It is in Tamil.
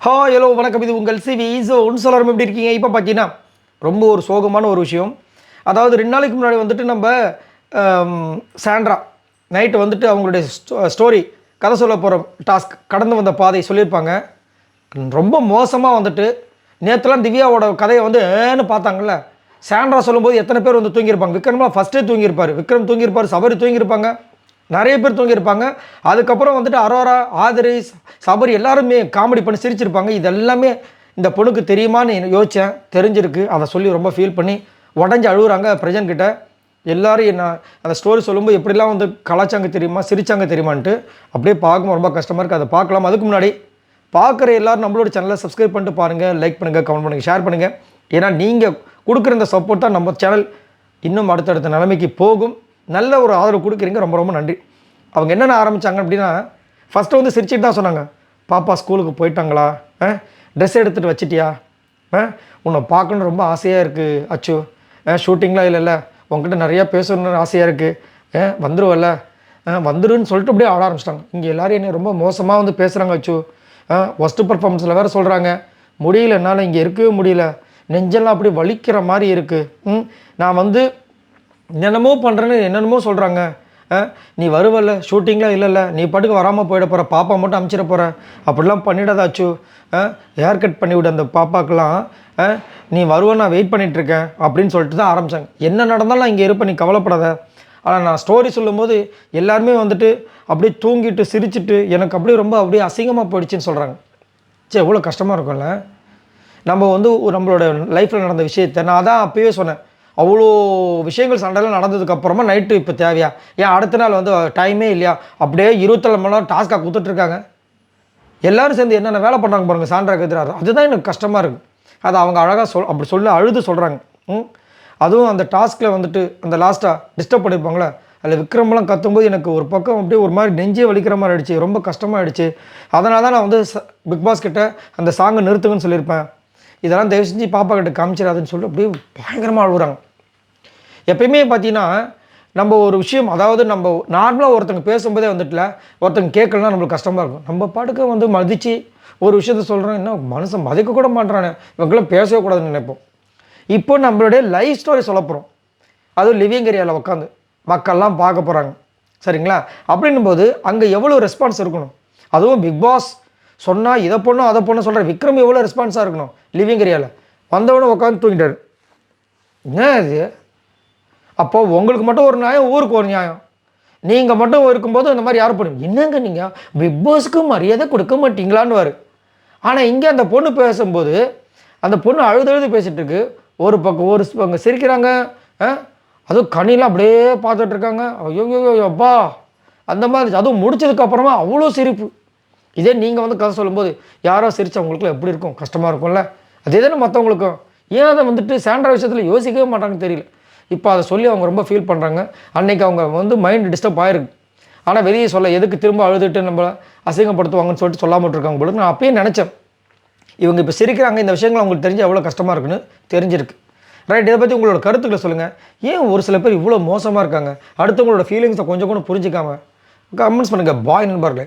ஹலோ வணக்கம். இது உங்கள் சிவி. ஒன்று சொல்லணும், எப்படி இருக்கீங்க? இப்போ பார்த்தீங்கன்னா ரொம்ப ஒரு சோகமான ஒரு விஷயம். அதாவது 2 நாளைக்கு முன்னாடி வந்துட்டு நம்ம சாண்ட்ரா நைட்டு வந்துட்டு அவங்களுடைய ஸ்டோரி கதை சொல்ல போகிற டாஸ்க் கடந்து வந்த பாதை சொல்லியிருப்பாங்க. ரொம்ப மோசமாக வந்துட்டு நேற்றுலாம் திவ்யாவோட கதையை வந்து ஏன்னு பார்த்தாங்கல்ல. சாண்ட்ரா சொல்லும்போது எத்தனை பேர் வந்து தூங்கியிருப்பாங்க? விக்ரம்லாம் ஃபஸ்ட்டே தூங்கியிருப்பார். விக்ரம் தூங்கியிருப்பார், சபரி தூங்கியிருப்பாங்க, நிறைய பேர் தூங்கியிருப்பாங்க. அதுக்கப்புறம் வந்துட்டு அரோரா, ஆதிரி, சபரி எல்லாருமே காமெடி பண்ணி சிரிச்சிருப்பாங்க. இதெல்லாமே இந்த பொண்ணுக்கு தெரியுமான்னு யோசித்தேன். தெரிஞ்சிருக்கு. அதை சொல்லி ரொம்ப ஃபீல் பண்ணி உடஞ்சி அழுகுறாங்க பிரஜன் கிட்ட. எல்லோரும் என்ன அந்த ஸ்டோரி சொல்லும்போது எப்படிலாம் வந்து கலாச்சாங்க தெரியுமா, சிரிச்சாங்க தெரியுமான்ட்டு அப்படியே பார்க்கும்போது ரொம்ப கஷ்டமாக இருக்குது. அதை பார்க்கலாம். அதுக்கு முன்னாடி பார்க்குற எல்லோரும் நம்மளோட சேனலை சப்ஸ்கிரைப் பண்ணிட்டு பாருங்கள், லைக் பண்ணுங்கள், கமெண்ட் பண்ணுங்கள், ஷேர் பண்ணுங்கள். ஏன்னா நீங்கள் கொடுக்குற இந்த சப்போர்ட் தான் நம்ம சேனல் இன்னும் அடுத்தடுத்த நிலைமைக்கு போகும். நல்ல ஒரு ஆதரவு கொடுக்குறீங்க, ரொம்ப ரொம்ப நன்றி. அவங்க என்னென்ன ஆரம்பித்தாங்க அப்படின்னா, ஃபஸ்ட்டு வந்து சிரிச்சிட்டு தான் சொன்னாங்க. பாப்பா ஸ்கூலுக்கு போயிட்டாங்களா, ட்ரெஸ் எடுத்துகிட்டு வச்சிட்டியா, உன்னை பார்க்கணுன்னு ரொம்ப ஆசையாக இருக்குது அச்சு, ஷூட்டிங்லாம் இல்லைல்ல, உங்ககிட்ட நிறையா பேசணுன்னு ஆசையாக இருக்குது, வந்துடுவல்ல, வந்துடுன்னு சொல்லிட்டு அப்படியே ஆட ஆரம்பிச்சிட்டாங்க. இங்கே எல்லோரும் என்னை ரொம்ப மோசமாக வந்து பேசுகிறாங்க அச்சு, ஒஸ்ட்டு பர்ஃபார்மன்ஸில் வேறு சொல்கிறாங்க, முடியல, என்னால் இங்கே இருக்கவே முடியல, நெஞ்செல்லாம் அப்படி வலிக்கிற மாதிரி இருக்குது, நான் வந்து என்னென்னமோ பண்ணுறேன்னு என்னென்னமோ சொல்கிறாங்க, நீ வருவல்ல, ஷூட்டிங்லாம் இல்லைல்ல, நீ பாட்டுக்கு வராமல் போயிட போகிற, பாப்பா மட்டும் அமுச்சிட போகிற, அப்படிலாம் பண்ணிடாதாச்சு, ஹேர் கட் பண்ணிவிடு அந்த பாப்பாக்கெல்லாம், நீ வருவேன், நான் வெயிட் பண்ணிகிட்ருக்கேன் அப்படின்னு சொல்லிட்டு தான் ஆரம்பித்தாங்க. என்ன நடந்தாலும் நான் இங்கே இருப்பேன், நீ கவலைப்படாத. ஆனால் நான் ஸ்டோரி சொல்லும்போது எல்லாருமே வந்துட்டு அப்படியே தூங்கிட்டு சிரிச்சுட்டு எனக்கு அப்படியே ரொம்ப அப்படியே அசிங்கமாக போயிடுச்சுன்னு சொல்கிறாங்க. சரி, எவ்வளோ கஷ்டமாக இருக்கும்ல. நம்ம வந்து நம்மளோட லைஃப்பில் நடந்த விஷயத்தை நான் அதான் அப்போயே சொன்னேன். அவ்வளோ விஷயங்கள் சண்டைலாம் நடந்ததுக்கப்புறமா நைட்டு இப்போ தேவையா, ஏன் அடுத்த நாள் வந்து டைமே இல்லையா, அப்படியே 24 மணி நேரம் டாஸ்க்காக கொடுத்துட்ருக்காங்க. எல்லோரும் சேர்ந்து என்னென்ன வேலை பண்ணுறாங்க பாருங்கள் சாண்ட்ராக்கு எதிராக. அதுதான் எனக்கு கஷ்டமாக இருக்குது. அதை அவங்க அழகாக அப்படி அழுது சொல்கிறாங்க. அதுவும் அந்த டாஸ்கில் வந்துட்டு அந்த லாஸ்ட்டாக டிஸ்டர்ப் பண்ணியிருப்பாங்களே, அதில் விக்ரம்லாம் கத்தும்போது எனக்கு ஒரு பக்கம் அப்படியே ஒரு மாதிரி நெஞ்சே வலிக்கிற மாதிரி ஆகிடுச்சு, ரொம்ப கஷ்டமாக ஆகிடுச்சு. அதனால தான் நான் வந்து பிக்பாஸ் கிட்ட அந்த சாங்கை நிறுத்துங்கன்னு சொல்லியிருப்பேன். இதெல்லாம் தயவு செஞ்சு பாப்பா கிட்ட காமிச்சிடாதுன்னு சொல்லிட்டு அப்படியே பயங்கரமாக அழுகுறாங்க. எப்பயுமே பார்த்தீங்கன்னா நம்ம ஒரு விஷயம், அதாவது நம்ம நார்மலாக ஒருத்தங்க பேசும்போதே வந்துட்டுல ஒருத்தங்க கேட்கலன்னா நம்மளுக்கு கஷ்டமாக இருக்கும். நம்ம பாட்டுக்கு வந்து மதித்து ஒரு விஷயத்த சொல்கிறோம், என்ன மனுஷன் மதிக்க கூட மாட்டானே, இவங்களாம் பேசவே கூடாதுன்னு நினைப்போம். இப்போ நம்மளுடைய லைஃப் ஸ்டோரி சொல்ல போகிறோம், அதுவும் லிவிங் ஏரியாவில் உட்காந்து மக்கள்லாம் பார்க்க போகிறாங்க, சரிங்களா? அப்படின்னும் போது அங்கே எவ்வளோ ரெஸ்பான்ஸ் இருக்கணும். அதுவும் பிக்பாஸ் சொன்னால் இதை பொண்ணும் அதை பொண்ணு சொல்கிற விக்ரம் எவ்வளோ ரெஸ்பான்ஸாக இருக்கணும். லிவிங் ஏரியாவில் வந்தவொடனே உட்காந்து தூங்கிட்டார். என்ன இது? அப்போது உங்களுக்கு மட்டும் ஒரு நியாயம், ஊருக்கு ஒரு நியாயம். நீங்கள் மட்டும் இருக்கும்போது இந்த மாதிரி யாரும் பண்ணுங்க, என்னங்க நீங்கள் பிக்பாஸுக்கு மரியாதை கொடுக்க மாட்டீங்களான்னு வாரு. ஆனால் இங்கே அந்த பொண்ணு பேசும்போது அந்த பொண்ணு அழுது பேசிகிட்டு இருக்கு. ஒரு பக்கம் ஒரு அங்கே சிரிக்கிறாங்க, அதுவும் கனிலாம் அப்படியே பார்த்துட்ருக்காங்க. ஐயோ அப்பா அந்த மாதிரி. அதுவும் முடிச்சதுக்கப்புறமா அவ்வளோ சிரிப்பு. இதே நீங்கள் வந்து கதை சொல்லும்போது யாரோ சிரித்தவங்களுக்குலாம் எப்படி இருக்கும், கஷ்டமாக இருக்கும்ல. அதே தானே மற்றவங்களுக்கும். ஏன் அதை வந்துட்டு சாண்ட்ரா விஷயத்தில் யோசிக்கவே மாட்டாங்கன்னு தெரியல. இப்போ அதை சொல்லி அவங்க ரொம்ப ஃபீல் பண்ணுறாங்க. அன்றைக்கி அவங்க வந்து மைண்ட் டிஸ்டர்ப் ஆகிருக்கு. ஆனால் வெளியே சொல்ல எதுக்கு திரும்ப அழுதுட்டு நம்மளை அசிங்கப்படுத்துவாங்கன்னு சொல்லிட்டு சொல்லாமல் இருக்காங்க போல. நான் அப்பயே நினச்சேன், இவங்க இப்போ சிரிக்கிறாங்க, இந்த விஷயங்கள் அவங்களுக்கு தெரிஞ்சு எவ்வளோ கஷ்டமாக இருக்குன்னு தெரிஞ்சிருக்கு. ரைட், இதை பற்றி உங்களோட கருத்துக்களை சொல்லுங்கள். ஏன் ஒரு சில பேர் இவ்வளோ மோசமாக இருக்காங்க, அடுத்தவங்களோட ஃபீலிங்ஸை கொஞ்சம் கூட புரிஞ்சிக்காமல் கமெண்ட்ஸ் பண்ணுங்கள். பாய் நண்பர்களே.